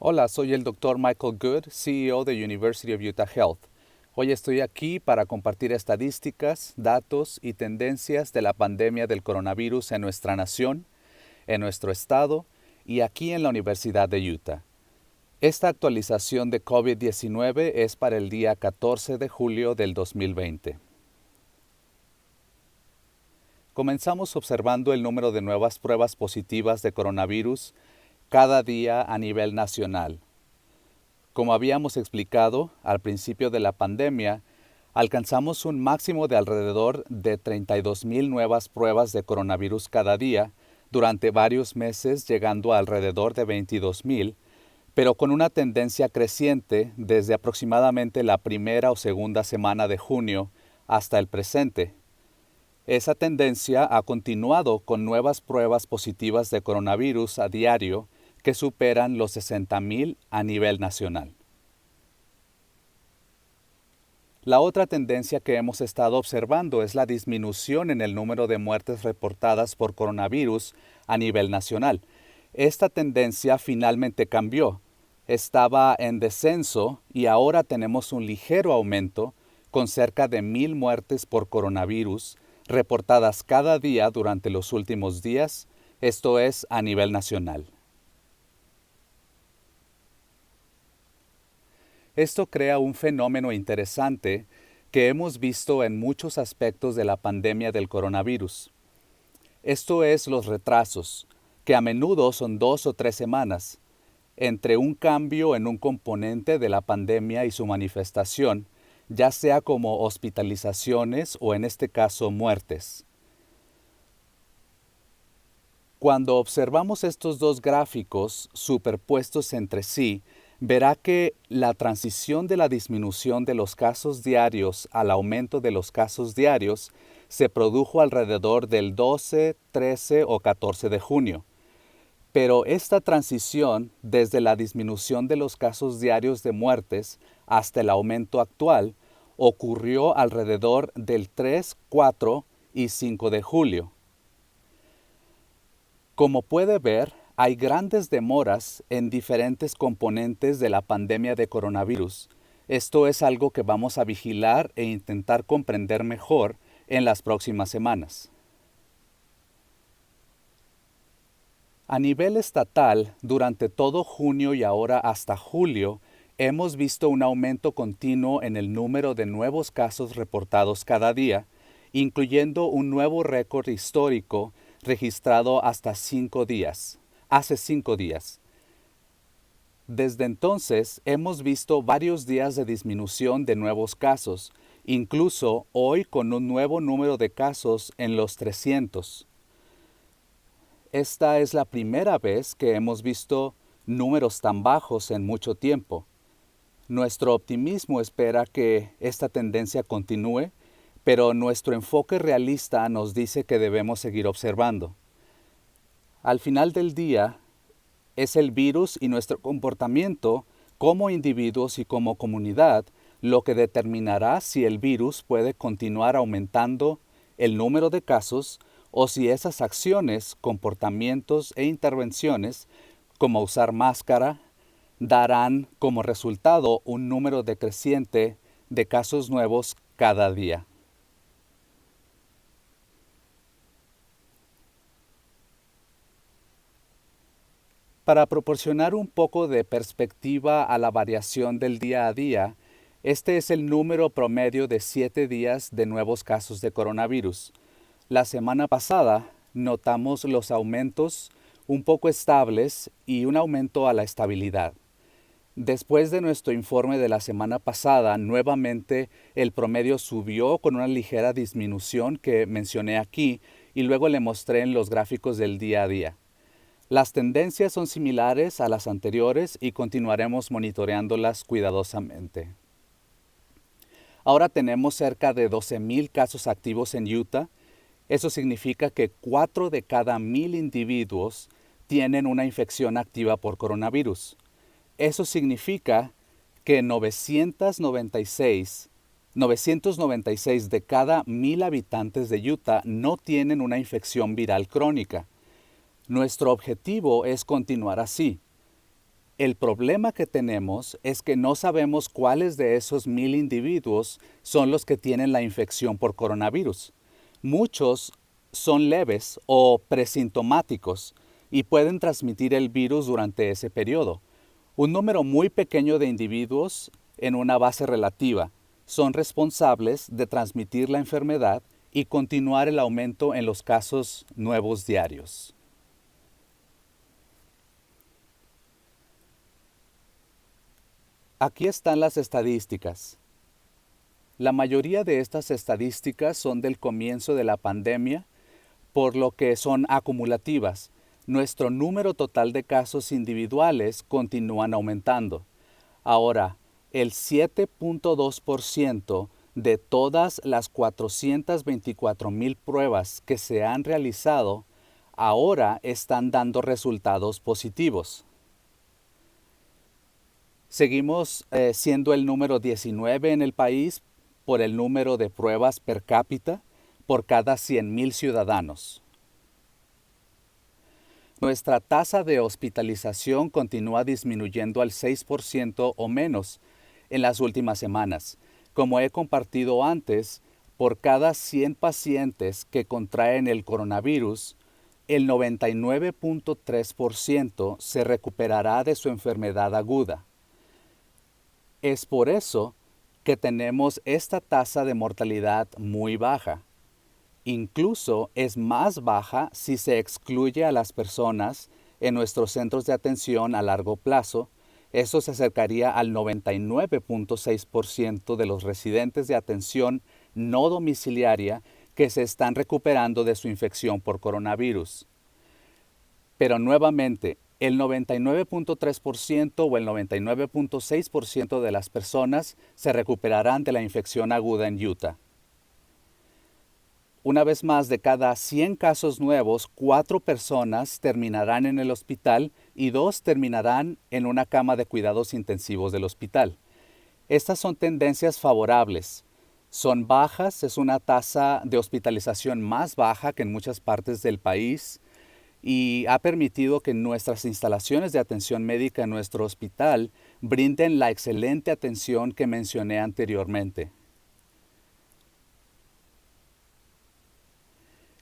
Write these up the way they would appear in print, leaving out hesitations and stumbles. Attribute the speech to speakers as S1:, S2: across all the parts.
S1: Hola, soy el Dr. Michael Good, CEO de University of Utah Health. Hoy estoy aquí para compartir estadísticas, datos y tendencias de la pandemia del coronavirus en nuestra nación, en nuestro estado y aquí en la Universidad de Utah. Esta actualización de COVID-19 es para el día 14 de julio del 2020. Comenzamos observando el número de nuevas pruebas positivas de coronavirus cada día a nivel nacional. Como habíamos explicado al principio de la pandemia, alcanzamos un máximo de alrededor de 32,000 nuevas pruebas de coronavirus cada día durante varios meses, llegando a alrededor de 22,000, pero con una tendencia creciente desde aproximadamente la primera o segunda semana de junio hasta el presente. Esa tendencia ha continuado con nuevas pruebas positivas de coronavirus a diario que superan los 60,000 a nivel nacional. La otra tendencia que hemos estado observando es la disminución en el número de muertes reportadas por coronavirus a nivel nacional. Esta tendencia finalmente cambió. Estaba en descenso y ahora tenemos un ligero aumento con cerca de 1,000 muertes por coronavirus reportadas cada día durante los últimos días, esto es a nivel nacional. Esto crea un fenómeno interesante que hemos visto en muchos aspectos de la pandemia del coronavirus. Esto es los retrasos, que a menudo son 2 o 3 semanas, entre un cambio en un componente de la pandemia y su manifestación, ya sea como hospitalizaciones o en este caso muertes. Cuando observamos estos dos gráficos superpuestos entre sí, verá que la transición de la disminución de los casos diarios al aumento de los casos diarios se produjo alrededor del 12, 13 o 14 de junio. Pero esta transición, desde la disminución de los casos diarios de muertes hasta el aumento actual, ocurrió alrededor del 3, 4 y 5 de julio. Como puede ver, hay grandes demoras en diferentes componentes de la pandemia de coronavirus. Esto es algo que vamos a vigilar e intentar comprender mejor en las próximas semanas. A nivel estatal, durante todo junio y ahora hasta julio, hemos visto un aumento continuo en el número de nuevos casos reportados cada día, incluyendo un nuevo récord histórico registrado hace 5 días. Desde entonces, hemos visto varios días de disminución de nuevos casos, incluso hoy con un nuevo número de casos en los 300. Esta es la primera vez que hemos visto números tan bajos en mucho tiempo. Nuestro optimismo espera que esta tendencia continúe, pero nuestro enfoque realista nos dice que debemos seguir observando. Al final del día, es el virus y nuestro comportamiento como individuos y como comunidad lo que determinará si el virus puede continuar aumentando el número de casos o si esas acciones, comportamientos e intervenciones, como usar máscara, darán como resultado un número decreciente de casos nuevos cada día. Para proporcionar un poco de perspectiva a la variación del día a día, este es el número promedio de 7 días de nuevos casos de coronavirus. La semana pasada notamos los aumentos un poco estables y un aumento a la estabilidad. Después de nuestro informe de la semana pasada, nuevamente el promedio subió con una ligera disminución que mencioné aquí y luego le mostré en los gráficos del día a día. Las tendencias son similares a las anteriores y continuaremos monitoreándolas cuidadosamente. Ahora tenemos cerca de 12,000 casos activos en Utah. Eso significa que 4 de cada 1,000 individuos tienen una infección activa por coronavirus. Eso significa que 996 de cada 1,000 habitantes de Utah no tienen una infección viral crónica. Nuestro objetivo es continuar así. El problema que tenemos es que no sabemos cuáles de esos 1,000 individuos son los que tienen la infección por coronavirus. Muchos son leves o presintomáticos y pueden transmitir el virus durante ese periodo. Un número muy pequeño de individuos en una base relativa son responsables de transmitir la enfermedad y continuar el aumento en los casos nuevos diarios. Aquí están las estadísticas. La mayoría de estas estadísticas son del comienzo de la pandemia, por lo que son acumulativas. Nuestro número total de casos individuales continúan aumentando. Ahora, el 7.2% de todas las 424,000 pruebas que se han realizado ahora están dando resultados positivos. Seguimos siendo el número 19 en el país por el número de pruebas per cápita por cada 100,000 ciudadanos. Nuestra tasa de hospitalización continúa disminuyendo al 6% o menos en las últimas semanas. Como he compartido antes, por cada 100 pacientes que contraen el coronavirus, el 99.3% se recuperará de su enfermedad aguda. Es por eso que tenemos esta tasa de mortalidad muy baja. Incluso es más baja si se excluye a las personas en nuestros centros de atención a largo plazo. Eso se acercaría al 99.6% de los residentes de atención no domiciliaria que se están recuperando de su infección por coronavirus. Pero nuevamente, el 99.3% o el 99.6% de las personas se recuperarán de la infección aguda en Utah. Una vez más, de cada 100 casos nuevos, 4 personas terminarán en el hospital y 2 terminarán en una cama de cuidados intensivos del hospital. Estas son tendencias favorables. Son bajas, es una tasa de hospitalización más baja que en muchas partes del país y ha permitido que nuestras instalaciones de atención médica en nuestro hospital brinden la excelente atención que mencioné anteriormente.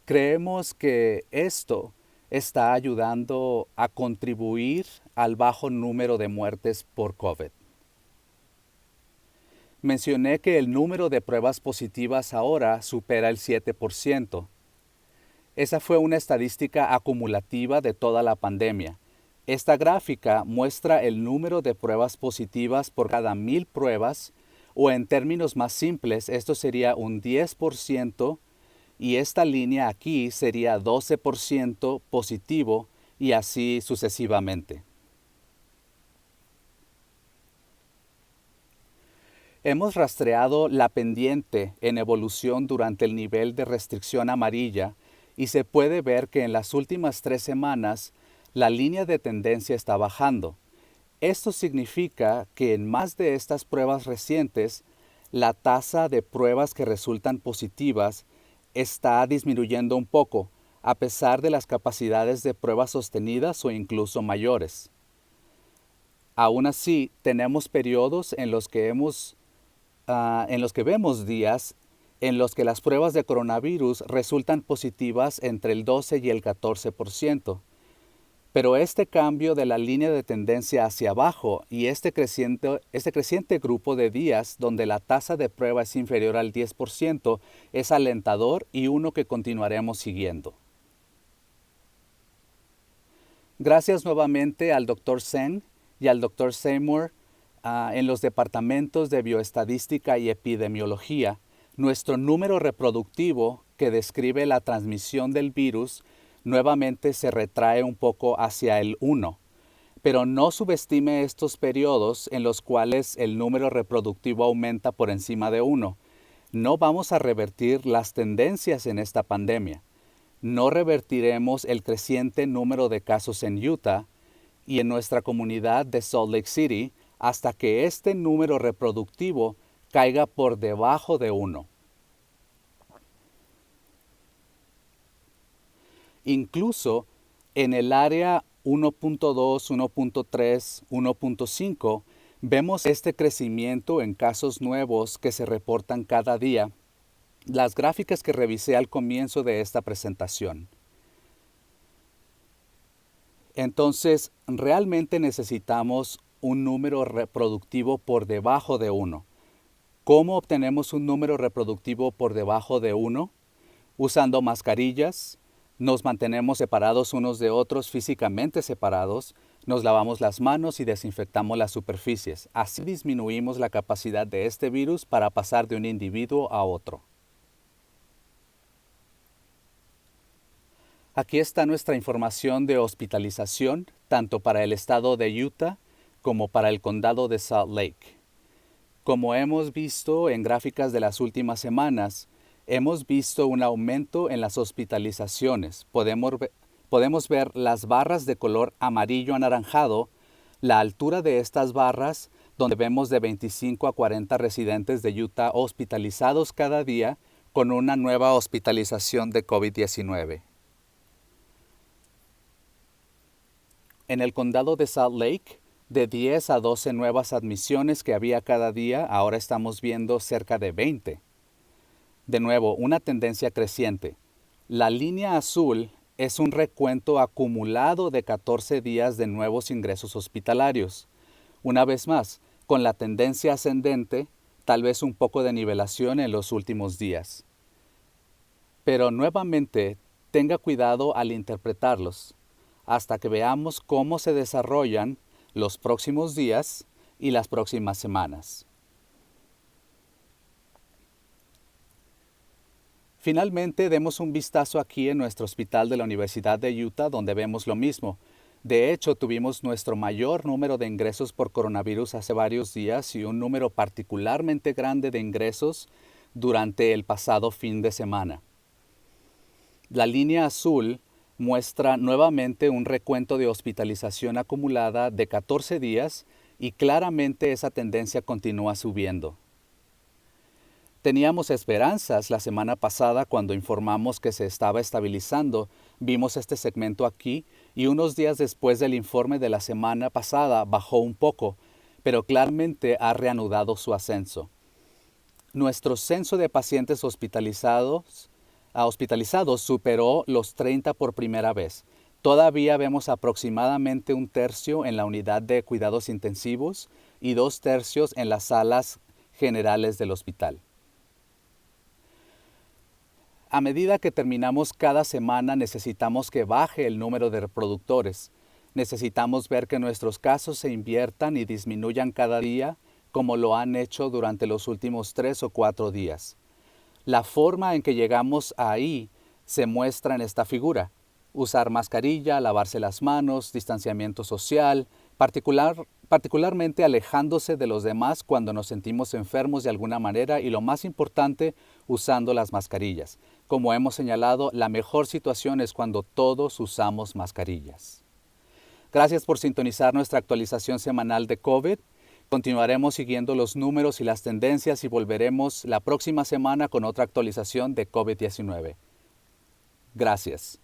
S1: Creemos que esto está ayudando a contribuir al bajo número de muertes por COVID. Mencioné que el número de pruebas positivas ahora supera el 7%. Esa fue una estadística acumulativa de toda la pandemia. Esta gráfica muestra el número de pruebas positivas por cada 1,000 pruebas, o en términos más simples, esto sería un 10%, y esta línea aquí sería 12% positivo y así sucesivamente. Hemos rastreado la pendiente en evolución durante el nivel de restricción amarilla y se puede ver que en las últimas 3 semanas la línea de tendencia está bajando. Esto significa que en más de estas pruebas recientes, la tasa de pruebas que resultan positivas está disminuyendo un poco, a pesar de las capacidades de pruebas sostenidas o incluso mayores. Aún así, tenemos periodos en los que vemos días en los que las pruebas de coronavirus resultan positivas entre el 12 y el 14%. Pero este cambio de la línea de tendencia hacia abajo y este creciente grupo de días donde la tasa de prueba es inferior al 10% es alentador y uno que continuaremos siguiendo. Gracias nuevamente al Dr. Sen y al Dr. Seymour en los departamentos de bioestadística y epidemiología. Nuestro número reproductivo que describe la transmisión del virus nuevamente se retrae un poco hacia el 1, pero no subestime estos periodos en los cuales el número reproductivo aumenta por encima de 1. No vamos a revertir las tendencias en esta pandemia. No revertiremos el creciente número de casos en Utah y en nuestra comunidad de Salt Lake City hasta que este número reproductivo caiga por debajo de 1. Incluso en el área 1.2, 1.3, 1.5, vemos este crecimiento en casos nuevos que se reportan cada día. Las gráficas que revisé al comienzo de esta presentación. Entonces, realmente necesitamos un número reproductivo por debajo de 1. ¿Cómo obtenemos un número reproductivo por debajo de 1? Usando mascarillas, nos mantenemos separados unos de otros, físicamente separados, nos lavamos las manos y desinfectamos las superficies. Así disminuimos la capacidad de este virus para pasar de un individuo a otro. Aquí está nuestra información de hospitalización, tanto para el estado de Utah como para el condado de Salt Lake. Como hemos visto en gráficas de las últimas semanas, hemos visto un aumento en las hospitalizaciones. Podemos ver las barras de color amarillo anaranjado, la altura de estas barras, donde vemos de 25 a 40 residentes de Utah hospitalizados cada día con una nueva hospitalización de COVID-19. En el condado de Salt Lake, de 10 a 12 nuevas admisiones que había cada día, ahora estamos viendo cerca de 20. De nuevo, una tendencia creciente. La línea azul es un recuento acumulado de 14 días de nuevos ingresos hospitalarios. Una vez más, con la tendencia ascendente, tal vez un poco de nivelación en los últimos días. Pero nuevamente, tenga cuidado al interpretarlos, hasta que veamos cómo se desarrollan los próximos días y las próximas semanas. Finalmente, demos un vistazo aquí en nuestro hospital de la Universidad de Utah, donde vemos lo mismo. De hecho, tuvimos nuestro mayor número de ingresos por coronavirus hace varios días y un número particularmente grande de ingresos durante el pasado fin de semana. La línea azul muestra nuevamente un recuento de hospitalización acumulada de 14 días y claramente esa tendencia continúa subiendo. Teníamos esperanzas la semana pasada cuando informamos que se estaba estabilizando. Vimos este segmento aquí y unos días después del informe de la semana pasada bajó un poco, pero claramente ha reanudado su ascenso. Nuestro censo de pacientes hospitalizados superó los 30 por primera vez. Todavía vemos aproximadamente un tercio en la unidad de cuidados intensivos y 2/3 en las salas generales del hospital. A medida que terminamos cada semana, necesitamos que baje el número de reproductores. Necesitamos ver que nuestros casos se inviertan y disminuyan cada día, como lo han hecho durante los últimos 3 o 4 días. La forma en que llegamos ahí se muestra en esta figura. Usar mascarilla, lavarse las manos, distanciamiento social, particularmente alejándose de los demás cuando nos sentimos enfermos de alguna manera y lo más importante, usando las mascarillas. Como hemos señalado, la mejor situación es cuando todos usamos mascarillas. Gracias por sintonizar nuestra actualización semanal de COVID. Continuaremos siguiendo los números y las tendencias y volveremos la próxima semana con otra actualización de COVID-19. Gracias.